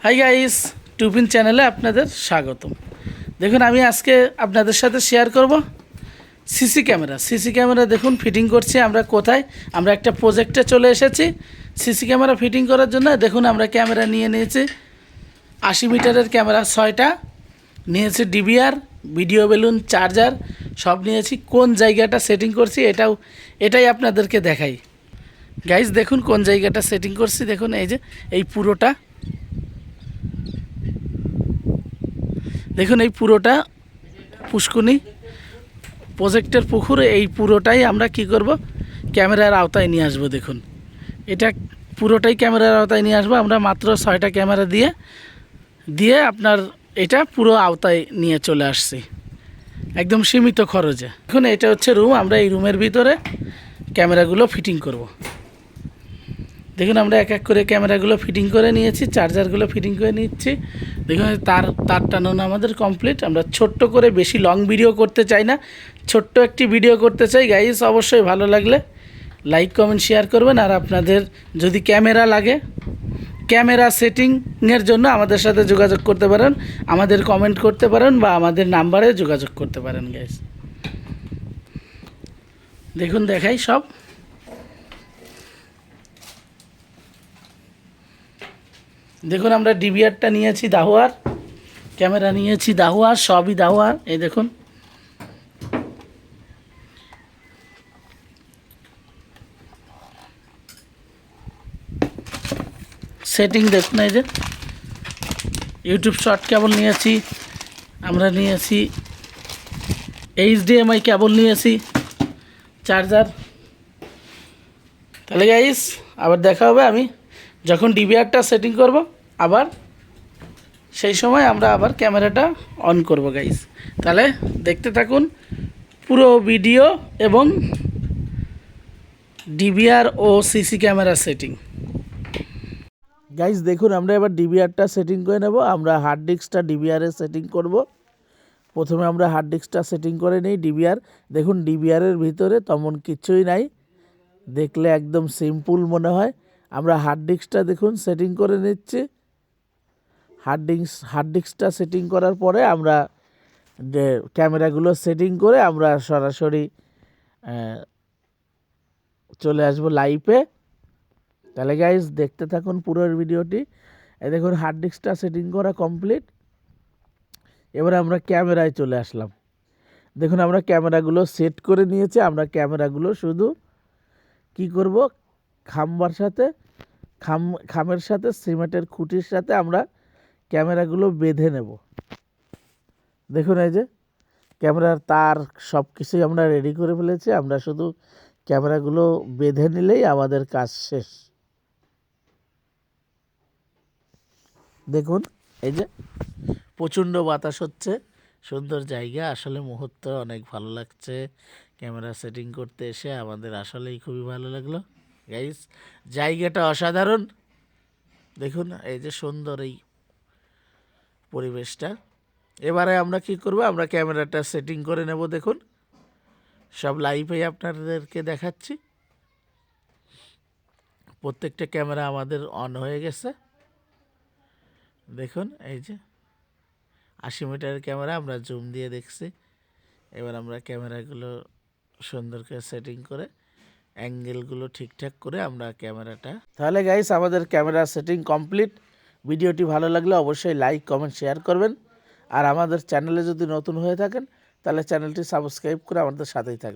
Hi guys, two-pin চ্যানেলে আপনাদের স্বাগতম। দেখুন, আমি আজকে আপনাদের সাথে শেয়ার করব সিসি ক্যামেরা। দেখুন ফিটিং করছি আমরা কোথায়। আমরা একটা প্রজেক্টে চলে এসেছি সিসি ক্যামেরা ফিটিং করার জন্য। দেখুন, আমরা ক্যামেরা নিয়েছি 80 মিটারের ক্যামেরা 6টা নিয়েছি, ডিবিআর, ভিডিও বেলুন, চার্জার সব নিয়েছি। কোন জায়গাটা সেটিং করছি এটাই আপনাদেরকে দেখাই। গাইস দেখুন কোন জায়গাটা সেটিং করছি। দেখুন এই যে এই পুরোটা, দেখুন এই পুরোটা পুষ্কুনি প্রজেক্টের পুকুর। এই পুরোটাই আমরা কি করব, ক্যামেরার আওতায় নিয়ে আসবো। দেখুন এটা পুরোটাই ক্যামেরার আওতায় নিয়ে আসবো আমরা। মাত্র 6টা ক্যামেরা দিয়ে আপনার এটা পুরো আওতায় নিয়ে চলে আসছি একদম সীমিত খরচে। এখন এটা হচ্ছে রুম, আমরা এই রুমের ভিতরে ক্যামেরাগুলো ফিটিং করব। দেখুন আমরা এক এক করে ক্যামেরাগুলো ফিটিং করে নিয়েছি, চার্জারগুলো ফিটিং করে নিচ্ছি। দেখুন তার টানানো আমাদের কমপ্লিট। আমরা ছোট্ট করে, বেশি লং ভিডিও করতে চাই না, ছোট্ট একটি ভিডিও করতে চাই। গাইস অবশ্যই ভালো লাগলে লাইক কমেন্ট শেয়ার করবেন। আর আপনাদের যদি ক্যামেরা লাগে, ক্যামেরা সেটিংয়ের জন্য আমাদের সাথে যোগাযোগ করতে পারেন, আমাদের কমেন্ট করতে পারেন বা আমাদের নাম্বারে যোগাযোগ করতে পারেন। গাইস দেখুন দেখাই সব। দেখুন আমরা ডিবিআরটা নিয়েছি দাহুয়ার, ক্যামেরা নিয়েছি দাহুয়ার, সবই দাহুয়ার। এই দেখুন সেটিং, দেখুন এই যে ইউটিউব শর্ট কেবল নিয়েছি, আমরা নিয়েছি HDMI কেবল নিয়েছি, চার্জার। তাহলে গাইস আবার দেখা হবে আমি যখন ডিবিআরটা সেটিং করব, আবার সেই সময় আমরা আবার ক্যামেরাটা অন করব। গাইস তাহলে দেখতে থাকুন পুরো ভিডিও এবং ডিবিআর ও সিসি ক্যামেরা সেটিং। গাইস দেখুন আমরা এবার ডিবিআরটা সেটিং করে নেব। আমরা হার্ড ডিস্কটা ডিবিআরে সেটিং করব। প্রথমে আমরা হার্ড ডিস্কটা সেটিং করে নিই ডিবিআর। দেখুন ডিবিআরের ভিতরে তেমন কিছুই নাই, দেখলে একদম সিম্পল মনে হয়। আমরা হার্ড ডিস্কটা দেখুন সেটিং করে নিচ্ছি। হার্ড ডিস্কটা সেটিং করার পরে আমরা ক্যামেরাগুলো সেটিং করে আমরা সরাসরি চলে আসবো লাইভে। তাহলে গাইস দেখতে থাকুন পুরো ভিডিওটি। এই দেখুন হার্ড ডিস্কটা সেটিং করা কমপ্লিট। এবার আমরা ক্যামেরায় চলে আসলাম। দেখুন আমরা ক্যামেরাগুলো সেট করে নিয়েছি। আমরা ক্যামেরাগুলো শুধু কি করব, খামের সাথে সিমেন্টের খুঁটির সাথে আমরা ক্যামেরাগুলো বেঁধে নেব। দেখুন এই যে ক্যামেরার তার সব কিছুই আমরা রেডি করে ফেলেছি। আমরা শুধু ক্যামেরাগুলো বেঁধে নিলেই আমাদের কাজ শেষ। দেখুন এই যে প্রচণ্ড বাতাস হচ্ছে, সুন্দর জায়গা, আসলে মুহূর্ত অনেক ভালো লাগছে। ক্যামেরা সেটিং করতে এসে আমাদের আসলেই খুবই ভালো লাগলো। গাইস জায়গাটা অসাধারণ। দেখুন এই যে সুন্দর এই পরিবেশটা। এবারে আমরা কি করব, আমরা ক্যামেরাটা সেটিং করে নেব। দেখুন সব লাইভেই আপনাদেরকে দেখাচ্ছি। প্রত্যেকটা ক্যামেরা আমাদের অন হয়ে গেছে। দেখুন এই যে 80 মিটারের ক্যামেরা, আমরা জুম দিয়ে দেখছি। এবার আমরা ক্যামেরাগুলো সুন্দর করে সেটিং করে অ্যাঙ্গেলগুলো ঠিকঠাক করে আমরা ক্যামেরাটা। তাহলে গাইস আমাদের ক্যামেরা সেটিং কমপ্লিট। ভিডিওটি ভালো লাগলে অবশ্যই লাইক কমেন্ট শেয়ার করবেন। আর আমাদের চ্যানেলে যদি নতুন হয়ে থাকেন তাহলে চ্যানেলটি সাবস্ক্রাইব করে আমাদের সাথেই থাকবেন।